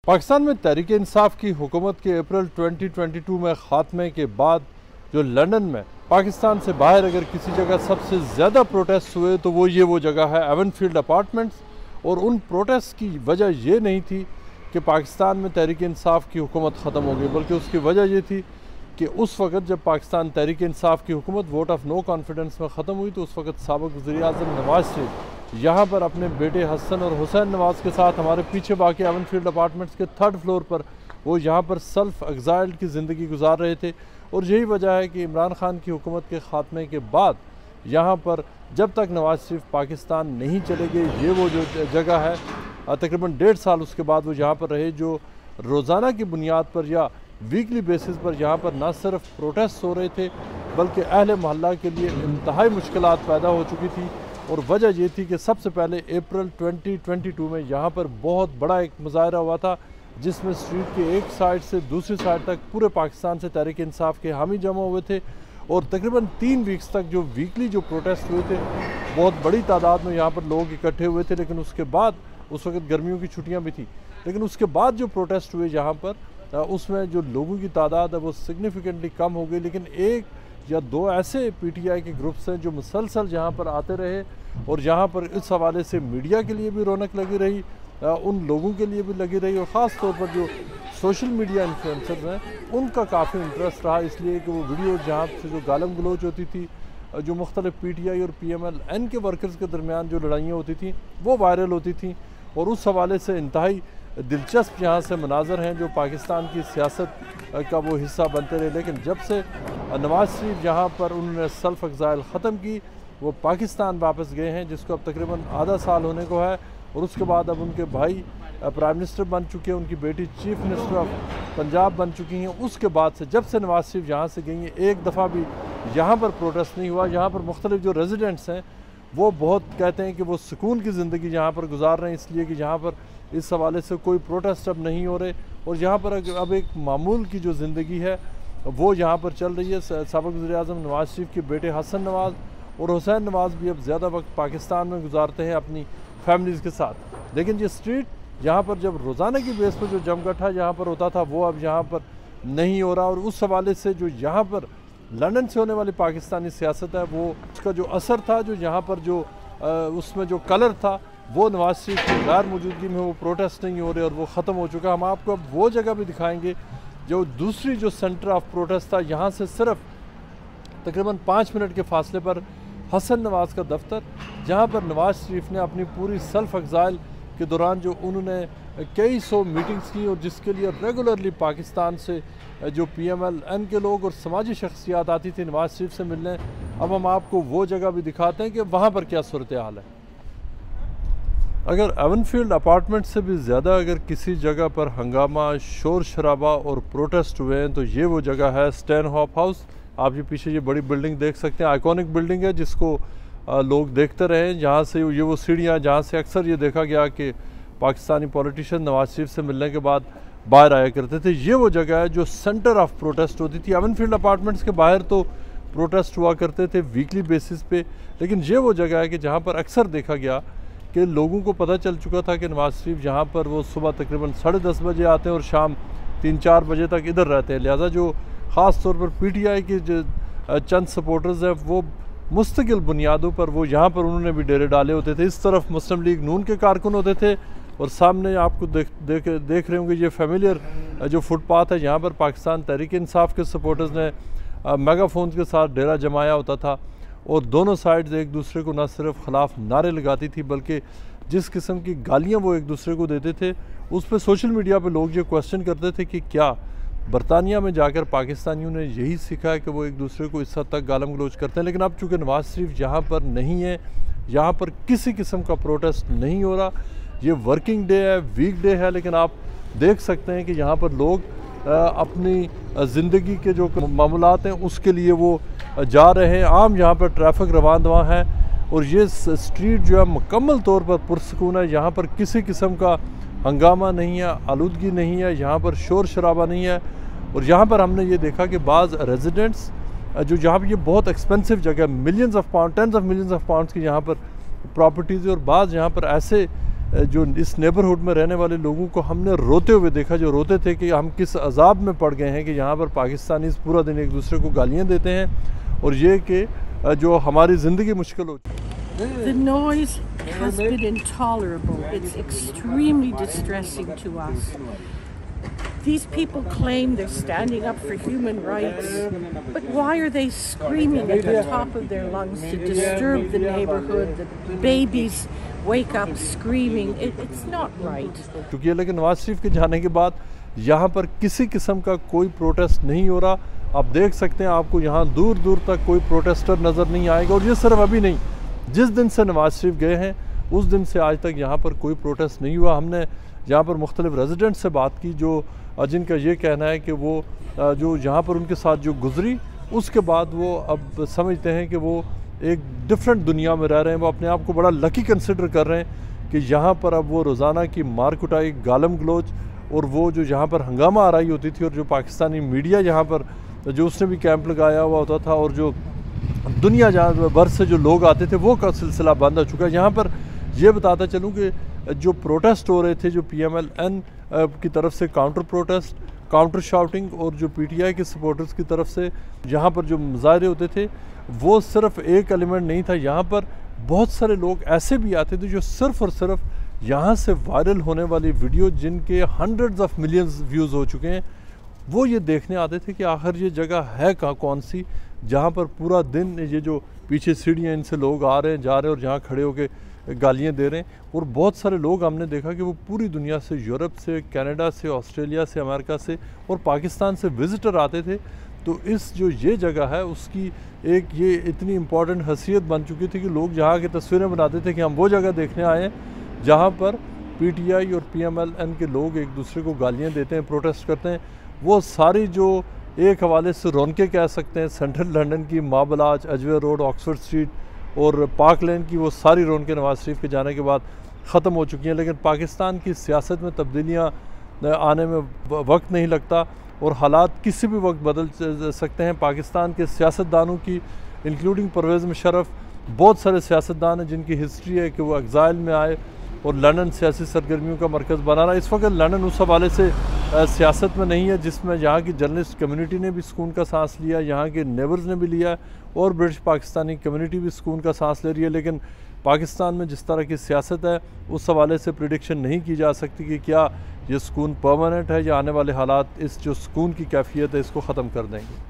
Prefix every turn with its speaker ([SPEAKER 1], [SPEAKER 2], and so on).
[SPEAKER 1] पाकिस्तान में तहरीक इंसाफ की हुकूमत के अप्रैल 2022 में ख़ात्मे के बाद जो लंदन में पाकिस्तान से बाहर अगर किसी जगह सबसे ज़्यादा प्रोटेस्ट हुए तो वो जगह है एवनफील्ड अपार्टमेंट्स। और उन प्रोटेस्ट की वजह ये नहीं थी कि पाकिस्तान में तहरीक इंसाफ की हुकूमत ख़त्म हो गई, बल्कि उसकी वजह ये थी कि उस वक्त जब पाकिस्तान तहरीक इंसाफ की हुकूमत वोट ऑफ नो कॉन्फिडेंस में ख़त्म हुई तो उस वक्त साबिक़ वज़ीर-ए-आज़म नवाज शरीफ यहाँ पर अपने बेटे हसन और हुसैन नवाज के साथ हमारे पीछे वाक़ एवनफील्ड अपार्टमेंट्स के 3rd फ्लोर पर वो यहाँ पर सेल्फ एग्जाइल्ड की ज़िंदगी गुजार रहे थे। और यही वजह है कि इमरान खान की हुकूमत के ख़ात्मे के बाद यहाँ पर जब तक नवाज शरीफ पाकिस्तान नहीं चले गए, ये वो जो जगह है तकरीबन 1.5 साल उसके बाद वो यहाँ पर रहे, जो रोज़ाना की बुनियाद पर या वीकली बेसिस पर यहाँ पर न सिर्फ प्रोटेस्ट हो रहे थे बल्कि अहले मोहल्ला के लिए इंतहाई मुश्किलात पैदा हो चुकी थी। और वजह ये थी कि सबसे पहले अप्रैल 2022 में यहाँ पर बहुत बड़ा एक मुजाहरा हुआ था जिसमें स्ट्रीट के एक साइड से दूसरी साइड तक पूरे पाकिस्तान से तहरीक इंसाफ के हामी जमा हुए थे। और तकरीबन 3 वीक्स तक जो वीकली जो प्रोटेस्ट हुए थे बहुत बड़ी तादाद में यहाँ पर लोग इकट्ठे हुए थे। लेकिन उसके बाद उस वक्त गर्मियों की छुट्टियाँ भी थी, लेकिन उसके बाद जो प्रोटेस्ट हुए यहाँ पर उसमें जो लोगों की तादाद है वो सिग्निफिकेंटली कम हो गई। लेकिन 1 या 2 ऐसे पीटीआई के ग्रुप्स हैं जो मुसलसल यहाँ पर आते रहे और यहाँ पर इस हवाले से मीडिया के लिए भी रौनक लगी रही, उन लोगों के लिए भी लगी रही। और ख़ास तौर पर जो सोशल मीडिया इन्फ्लुएंसर्स हैं उनका काफ़ी इंटरेस्ट रहा, इसलिए कि वो वीडियो जहाँ से जो गालम गलोच होती थी, जो मुख्तलिफ पीटीआई और PMLN के वर्कर्स के दरमियान जो लड़ाइयाँ होती थी वो वायरल होती थी। और उस हवाले से इंतहाई दिलचस्प यहाँ से मनाजर हैं जो पाकिस्तान की सियासत का वो हिस्सा बनते रहे। लेकिन जब से नवाज शरीफ यहाँ पर उन्होंने सेल्फ एग्जाइल ख़त्म की, वो पाकिस्तान वापस गए हैं, जिसको अब तकरीबन आधा साल होने को है। और उसके बाद अब उनके भाई प्राइम मिनिस्टर बन चुके हैं, उनकी बेटी चीफ मिनिस्टर ऑफ पंजाब बन चुकी हैं। उसके बाद से जब से नवाज शरीफ यहाँ से गई हैं एक दफ़ा भी यहाँ पर प्रोटेस्ट नहीं हुआ। यहाँ पर मुख्तलिफ जो रेजिडेंट्स हैं वो बहुत कहते हैं कि वो सुकून की ज़िंदगी यहाँ पर गुजार रहे हैं, इसलिए कि यहाँ पर इस हवाले से कोई प्रोटेस्ट अब नहीं हो रहे। और यहाँ पर अब एक मामूल की जो ज़िंदगी है वो यहाँ पर चल रही है। साबिक़ वज़ीर-ए-आज़म नवाज शरीफ के बेटे हसन नवाज और हुसैन नवाज भी अब ज़्यादा वक्त पाकिस्तान में गुजारते हैं अपनी फैमिलीज़ के साथ। लेकिन ये स्ट्रीट यहाँ पर जब रोज़ाना की बेस पर जो जमघटा यहाँ पर होता था वो अब यहाँ पर नहीं हो रहा। और उस हवाले से जो यहाँ पर लंदन से होने वाली पाकिस्तानी सियासत है वो उसका जो असर था, जो यहाँ पर जो उसमें जो कलर था वो नवाज शरीफ की गैर मौजूदगी में वो प्रोटेस्ट नहीं हो रहे और वो ख़त्म हो चुका। हम आपको अब वो जगह भी दिखाएंगे जो दूसरी जो सेंटर ऑफ प्रोटेस्ट था, यहाँ से सिर्फ तकरीबन 5 मिनट के फासले पर हसन नवाज का दफ्तर, जहाँ पर नवाज शरीफ ने अपनी पूरी सेल्फ एग्जाइल के दौरान जो उन्होंने कई सौ मीटिंग्स की और जिसके लिए रेगुलरली पाकिस्तान से जो PMLN के लोग और समाजी शख्सियात आती थी नवाज शरीफ से मिलने। अब हम आपको वो जगह भी दिखाते हैं कि वहाँ पर क्या सूरत हाल है। अगर एवनफील्ड अपार्टमेंट से भी ज़्यादा अगर किसी जगह पर हंगामा, शोर शराबा और प्रोटेस्ट हुए हैं तो ये वो जगह है स्टैनहोप हाउस। आप ये पीछे ये बड़ी बिल्डिंग देख सकते हैं, आइकॉनिक बिल्डिंग है जिसको लोग देखते रहे। यहाँ से ये वो सीढ़ियाँ जहाँ से अक्सर ये देखा गया कि पाकिस्तानी पॉलिटिशियन नवाज शरीफ से मिलने के बाद बाहर आया करते थे। ये वो जगह है जो सेंटर ऑफ प्रोटेस्ट होती थी। एवनफील्ड अपार्टमेंट्स के बाहर तो प्रोटेस्ट हुआ करते थे वीकली बेसिस पे, लेकिन ये वो जगह है कि जहाँ पर अक्सर देखा गया कि लोगों को पता चल चुका था कि नवाज शरीफ यहाँ पर वो सुबह तकरीबन 10:30 बजे आते हैं और शाम 3-4 बजे तक इधर रहते हैं। लिहाजा जो ख़ास तौर पर PTI के जो चंद सपोर्टर्स हैं वो मुस्तकिल बुनियादों पर वो यहाँ पर उन्होंने भी डेरे डाले होते थे। इस तरफ मुस्लिम लीग नून के कारकुन होते थे और सामने आपको देख रहे होंगे ये फेमिलियर जो फुटपाथ है, यहाँ पर पाकिस्तान तहरीक इंसाफ के सपोर्टर्स ने मेगाफोन्स के साथ डेरा जमाया होता था। और दोनों साइड्स एक दूसरे को न सिर्फ खिलाफ नारे लगाती थी बल्कि जिस किस्म की गालियाँ वो एक दूसरे को देते थे उस पर सोशल मीडिया पर लोग ये क्वेश्चन करते थे कि क्या बरतानिया में जाकर पाकिस्तानियों ने यही सीखा है कि वो एक दूसरे को इस हद तक गालम गलोच करते हैं। लेकिन अब चूँकि नवाज शरीफ यहाँ पर नहीं है, यहाँ पर किसी किस्म का प्रोटेस्ट नहीं हो रहा। ये वर्किंग डे है, वीक डे है, लेकिन आप देख सकते हैं कि यहाँ पर लोग अपनी ज़िंदगी के जो मामूलात हैं उसके लिए वो जा रहे हैं। आम यहाँ पर ट्रैफिक रवान दवा है और ये स्ट्रीट जो है मुकम्मल तौर पर पुरसकून है। यहाँ पर किसी किस्म का हंगामा नहीं है, आलूदगी नहीं है, यहाँ पर शोर शराबा नहीं है। और यहाँ पर हमने ये देखा कि बाज़ रेजिडेंट्स जो यहाँ पर ये बहुत एक्सपेंसिव जगह, millions of pound, tens of millions of pounds की यहाँ पर प्रॉपर्टीज़ है और बाज़ यहाँ पर ऐसे जो इस नेबरहुड में रहने वाले लोगों को हमने रोते हुए देखा, जो रोते थे कि हम किस अजाब में पड़ गए हैं कि यहाँ पर पाकिस्तानी पूरा दिन एक दूसरे को गालियाँ देते हैं और ये कि जो हमारी ज़िंदगी मुश्किल हो चुकी है।
[SPEAKER 2] The noise has been intolerable. It's extremely distressing to us. These people claim they're standing up for human rights, but why are they screaming at the top of their lungs to disturb the neighborhood? The babies wake up screaming. It's not right.
[SPEAKER 1] क्योंकि लेकिन नवाज शरीफ के जाने के बाद यहाँ पर किसी किस्म का कोई प्रोटेस्ट नहीं हो रहा। आप देख सकते हैं, आपको यहाँ दूर दूर तक कोई प्रोटेस्टर नज़र नहीं आएगा। और ये सिर्फ अभी नहीं, जिस दिन से नवाज शरीफ गए हैं उस दिन से आज तक यहाँ पर कोई प्रोटेस्ट नहीं हुआ। हमने यहाँ पर मुख्तलिफ रेजिडेंट से बात की जो जिनका ये कहना है कि वो जो यहाँ पर उनके साथ जो गुजरी उसके बाद वो अब समझते हैं कि वो एक डिफरेंट दुनिया में रह रहे हैं। वो अपने आप को बड़ा लकी कंसिडर कर रहे हैं कि यहाँ पर अब वो रोज़ाना की मार कुटाई, गालम गलोच और वो जो यहाँ पर हंगामा आ रही होती थी और जो पाकिस्तानी मीडिया यहाँ पर जो उसने भी कैंप लगाया हुआ होता था और जो दुनिया जहाँ भर से जो लोग आते थे वो का सिलसिला बंद हो चुका है। यहाँ पर ये बताता चलूँ कि जो प्रोटेस्ट हो रहे थे, जो PMLN की तरफ से काउंटर प्रोटेस्ट, काउंटर शाउटिंग और जो PTI के सपोर्टर्स की तरफ से यहाँ पर जो मुजाहरे होते थे, वो सिर्फ एक एलिमेंट नहीं था। यहाँ पर बहुत सारे लोग ऐसे भी आते थे जो सिर्फ़ और सिर्फ यहाँ से वायरल होने वाली वीडियो जिनके हंड्रेड्स ऑफ मिलियंस व्यूज़ हो चुके हैं, वो ये देखने आते थे कि आखिर ये जगह है कौन सी जहाँ पर पूरा दिन ये जो पीछे सीढ़ियाँ इनसे लोग आ रहे हैं जा रहे हैं और जहाँ खड़े होकर गालियाँ दे रहे हैं। और बहुत सारे लोग हमने देखा कि वो पूरी दुनिया से, यूरोप से, कनाडा से, ऑस्ट्रेलिया से, अमेरिका से और पाकिस्तान से विज़िटर आते थे। तो इस जो ये जगह है उसकी एक ये इतनी इम्पॉर्टेंट हैसियत बन चुकी थी कि लोग जहाँ की तस्वीरें बनाते थे कि हम वो जगह देखने आए हैं जहाँ पर PTI और PMLN के लोग एक दूसरे को गालियाँ देते हैं, प्रोटेस्ट करते हैं। वो सारी जो एक हवाले से रौनकें कह सकते हैं, सेंट्रल लंदन की मार्बल आर्च, एजवेयर रोड, ऑक्सफोर्ड स्ट्रीट और पार्क लेन की, वो सारी रौनकें नवाज शरीफ के जाने के बाद ख़त्म हो चुकी हैं। लेकिन पाकिस्तान की सियासत में तब्दीलियाँ आने में वक्त नहीं लगता और हालात किसी भी वक्त बदल सकते हैं। पाकिस्तान के सियासतदानों की इंक्लूडिंग परवेज़ मुशर्रफ, बहुत सारे सियासतदान हैं जिनकी हिस्ट्री है कि वो एग्ज़ाइल में आए और लंदन सियासी सरगर्मियों का मरकज़ बना रहा है। इस वक्त लंदन उस हवाले से सियासत में नहीं है जिसमें यहाँ की जर्नलिस्ट कम्युनिटी ने भी सुकून का सांस लिया, यहाँ के नेबर्स ने भी लिया और ब्रिटिश पाकिस्तानी कम्युनिटी भी सुकून का सांस ले रही है। लेकिन पाकिस्तान में जिस तरह की सियासत है उस हवाले से प्रिडिक्शन नहीं की जा सकती कि क्या ये सुकून परमानेंट है या आने वाले हालात इस जो सुकून की कैफियत है इसको ख़त्म कर देंगे।